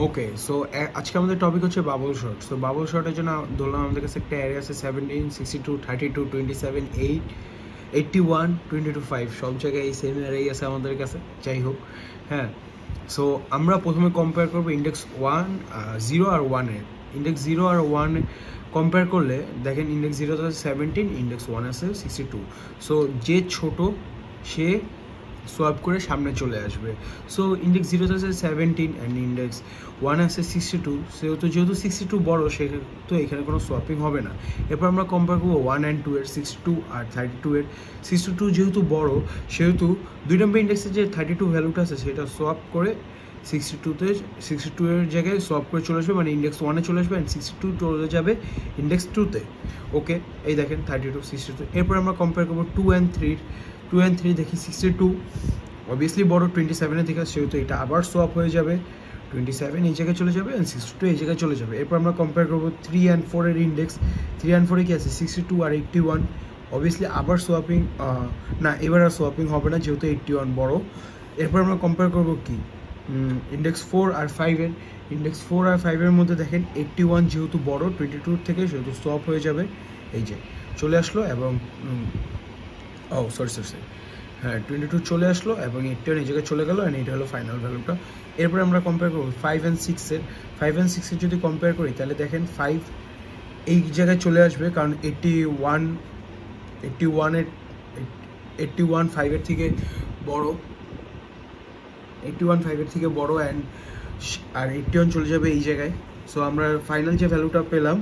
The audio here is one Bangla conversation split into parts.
ওকে, সো আজকে আমাদের টপিক হচ্ছে বাবল শট। সো বাবল শটের জন্য ধরলাম আমাদের কাছে একটা অ্যারে আছে 17, 62, 32, 27, 8, 81, 22, 5 সব জায়গায় এই সেম অ্যারেই আছে আমাদের কাছে। যাই হোক, হ্যাঁ, সো আমরা প্রথমে কম্পেয়ার করবো ইন্ডেক্স 0 আর 1-এর। ইন্ডেক্স 0 আর 1 কম্পেয়ার করলে দেখেন ইন্ডেক্স 0 আছে 17, ইন্ডেক্স 1 আছে 62। সো যে ছোট সে সোয়াপ করে সামনে চলে আসবে। সো ইন্ডেক্স 0 আছে 17 অ্যান্ড ইন্ডেক্স 1 আছে 62। সেহেতু যেহেতু 62 বড়, সেহেতু এখানে কোনো সোয়াপিং হবে না। এরপর আমরা কম্পেয়ার করবো 1 অ্যান্ড 2 এর, 62 আর 32 এর। 62 যেহেতু বড়, সেহেতু 2 নম্বর ইন্ডেক্সের যে 32 ভ্যালুটা আছে সেটা সোয়াপ করে 62 এর জায়গায় সোয়াপ করে চলে আসবে, মানে ইন্ডেক্স 1-এ চলে আসবে অ্যান্ড 62 চলে যাবে ইন্ডেক্স 2-তে। ওকে, এই দেখেন 32, 62। এরপর আমরা কম্পেয়ার করবো 2 অ্যান্ড 3। 2 অ্যান্ড 3 দেখি 62 অবভিয়াসলি বড় 27-এর থেকে, সেহেতু এটা আবার সোয়াপ হয়ে যাবে। 27 এই জায়গায় চলে যাবে অ্যান্ড 62 এই জায়গায় চলে যাবে। এরপর আমরা কম্পেয়ার করবো 3 অ্যান্ড 4 এর ইন্ডেক্স। 3 অ্যান্ড 4-এ কি আছে 62 আর 81। অবভিয়াসলি আবার সোয়াপিং, না এবার আর সোয়াপিং হবে না যেহেতু 81 বড়। এরপর আমরা কম্পেয়ার করবো কি ইন্ডেক্স 4 আর 5-এর। ইন্ডেক্স 4 আর 5-এর মধ্যে দেখেন 81 যেহেতু বড় 22 থেকে, সেহেতু সোয়াপ হয়ে যাবে, এই যে চলে আসলো। এবং সরি, হ্যাঁ 22 চলে আসলো এবং 81 এই জায়গায় চলে গেলো অ্যান্ড এটা হলো ফাইনাল ভ্যালুটা। এরপরে আমরা কম্পেয়ার করবো 5 অ্যান্ড 6-এর। 5 অ্যান্ড 6-এর যদি কম্পেয়ার করি তাহলে দেখেন 5 এই জায়গায় চলে আসবে, কারণ 81 5-এর থেকে বড়, 81 5-এর থেকে বড় অ্যান্ড আর 81 চলে যাবে এই জায়গায়। সো আমরা ফাইনাল যে ভ্যালুটা পেলাম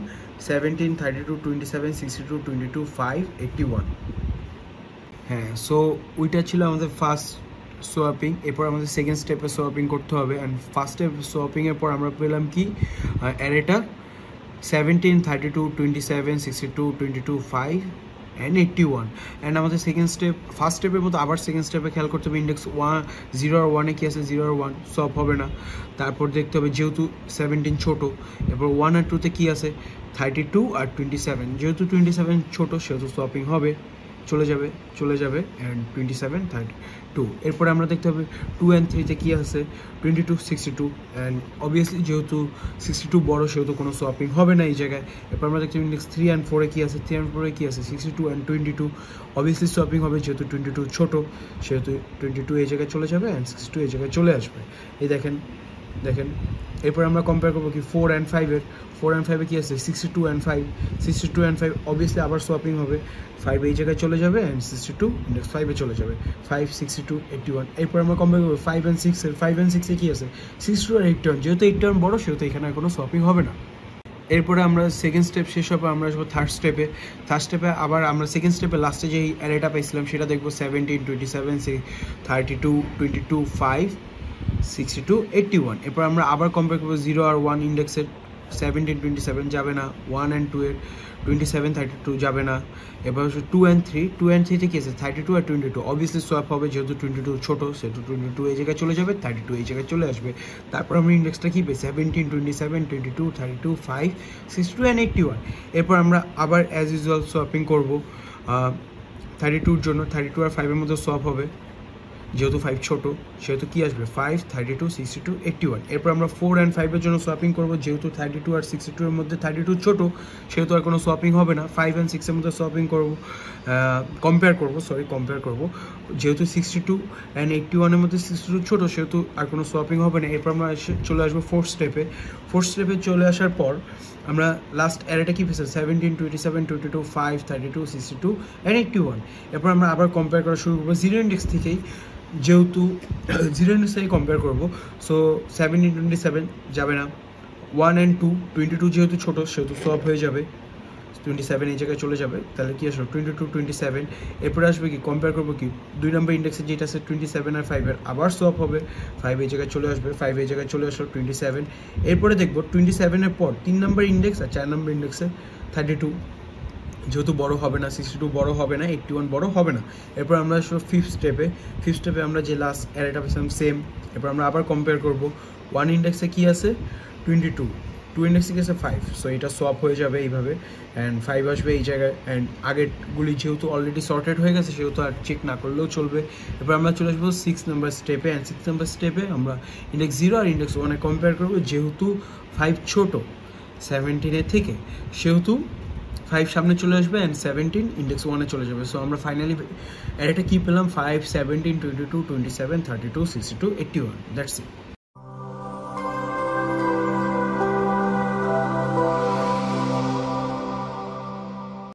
17, 32, 27, 62, 22, 5, 81। হ্যাঁ, সো ওইটা ছিল আমাদের ফার্স্ট সোয়াপিং। এরপর আমাদের সেকেন্ড স্টেপে সোয়াপিং করতে হবে অ্যান্ড ফার্স্ট স্টেপ সোয়াপিংয়ের পর আমরা পেলাম কি অ্যারেটা 17, 32, 27, 62, 22, 5 অ্যান্ড 81। অ্যান্ড আমাদের সেকেন্ড স্টেপ ফার্স্ট স্টেপের মতো আবার সেকেন্ড স্টেপে খেয়াল করতে হবে ইন্ডেক্স 0 আর 1-এ কী আছে, 0 আর 1 সব হবে না। তারপর দেখতে হবে যেহেতু 17 ছোটো, এরপর 1 আর 2-তে কী আছে 32 আর 27। যেহেতু 27 ছোটো সেহেতু সোয়াপিং হবে, চলে যাবে অ্যান্ড 27, 32। এরপরে আমরা দেখতে হবে 2 অ্যান্ড 3-তে কী আছে 22, 62 অ্যান্ড অবভিয়াসলি যেহেতু 62 বড় সেহেতু কোনো সোয়াপিং হবে না এই জায়গায়। এরপর আমরা দেখতে ইন্ডেক্স 3 অ্যান্ড 4-এ কী আছে, 3 অ্যান্ড 4-এ কী আছে 62 অ্যান্ড 22। অবভিয়াসলি সোয়াপিং হবে যেহেতু 22 ছোটো, সেহেতু 22 এই জায়গায় চলে যাবে অ্যান্ড 62 এই জায়গায় চলে আসবে। এই দেখেন। এরপর আমরা কম্পেয়ার করবো কি 4 অ্যান্ড 5-এর। 4 অ্যান্ড 5-এ কী আছে 62 অ্যান্ড 5। 62 অ্যান্ড 5 অবভিয়াসলি আবার সোয়াপিং হবে, 5 এই জায়গায় চলে যাবে অ্যান্ড 62 ইন্ডেক্স 5-এ চলে যাবে। 5, 62, 81। এরপর আমরা কম্পেয়ার করবো 5 অ্যান্ড 6-এর। 5 অ্যান্ড 6-এ কী আছে 62 আর 81। যেহেতু 81 বড় সেহেতু এখানে আর কোনো সোয়াপিং হবে না। এরপরে আমরা সেকেন্ড স্টেপ শেষ হবে, আমরা আসবো থার্ড স্টেপে। থার্ড স্টেপে আবার আমরা সেকেন্ড স্টেপে লাস্টে যেই অ্যারেটা পাইছিলাম সেটা দেখবো 17, 27, 32, 22, 5, 62, 81। এরপর আমরা আবার কম্পেয়ার করবো 0 আর 1 ইন্ডেক্সের। 17, 27 যাবে না, 1 অ্যান্ড 2-এর 27, 32 যাবে না। এবার হচ্ছে 2 অ্যান্ড 3। 2 অ্যান্ড 3-তে কী আছে 32 আর 22। অবভিয়াসলি সোয়াপ হবে যেহেতু 22 ছোটো, সেহেতু 22 এই জায়গায় চলে যাবে, 32 এই জায়গায় চলে আসবে। তারপর আমরা ইন্ডেক্সটা কী পাই 17, 27, 22, 32, 5, 62 অ্যান্ড 81। এরপর আমরা আবার অ্যাজ ইউজুয়াল সোয়াপিং করবো 32-র জন্য। 32 আর 5-এর মধ্যে সোয়াপ হবে যেহেতু 5 ছোটো, সেহেতু কী আসবে 5, 32, 62, 81। এরপর আমরা 4 অ্যান্ড 5-এর জন্য সোয়াপিং করবো যেহেতু 32 আর 62-এর মধ্যে 32 ছোটো, সেহেতু আর কোনো সোয়াপিং হবে না। 5 অ্যান্ড 6-এর মধ্যে সোয়াপিং করবো, কম্পেয়ার করবো যেহেতু 62 অ্যান্ড 81-এর মধ্যে 62 ছোটো, সেহেতু আর কোনো সোয়াপিং হবে না। এরপর আমরা চলে আসবো ফোর্থ স্টেপে। ফোর্থ স্টেপে চলে আসার পর আমরা লাস্ট অ্যারেটা কী পেয়েছি 17, 27, 22, 5, 32, 62 অ্যান্ড 81। এরপর আমরা আবার কম্পেয়ার করা শুরু করবো জিরো ইন্ডেক্স থেকেই, যেহেতু জিরো ইন্ডেক্স থেকে কম্পেয়ার করবো। সো 17, 27 যাবে না, 1 অ্যান্ড 2, 22 যেহেতু ছোটো সেহেতু সোয়াপ হয়ে যাবে, 27 এই জায়গায় চলে যাবে। তাহলে কি আসলো 22, 27। এরপরে আসবে কি কম্পেয়ার করবো কি 2 নম্বর ইন্ডেক্সে যেটা আছে 27 আর 5-এর, আবার সোয়াপ হবে, 5 এই জায়গায় চলে আসবে, 5 এই জায়গায় চলে আসলো 27। এরপরে দেখবো 27-এর পর 3 নম্বর ইন্ডেক্স আর 4 নম্বর ইন্ডেক্সে 32 যেহেতু বড় হবে না, 62 বড় হবে না, 81 বড় হবে না। এরপর আমরা আসবো ফিফথ স্টেপে আমরা যে লাস্ট অ্যারেটা পেয়েছিলাম সেম। এরপর আমরা আবার কম্পেয়ার করবো 1 ইন্ডেক্সে কী আছে 22, টু ইন্ডেক্সে গেছে 5, সো এটা সোয়াপ হয়ে যাবে এইভাবে, অ্যান্ড 5 আসবে এই জায়গায়। অ্যান্ড আগেরগুলি যেহেতু অলরেডি সর্টেড হয়ে গেছে সেহেতু আর চেক না করলেও চলবে। এবার আমরা চলে আসবো 6 নাম্বার স্টেপে, অ্যান্ড 6 নাম্বার স্টেপে আমরা ইন্ডেক্স 0 আর ইন্ডেক্স 1 কম্পেয়ার করবো। যেহেতু 5 ছোটো 17-এর থেকে, সেহেতু 5 সামনে চলে আসবে অ্যান্ড 17 ইন্ডেক্স 1 চলে যাবে। সো আমরা ফাইনালি এটা কী পেলাম, 5, 17, 22, 27, 32, 62, 81, দ্যাটস ইট।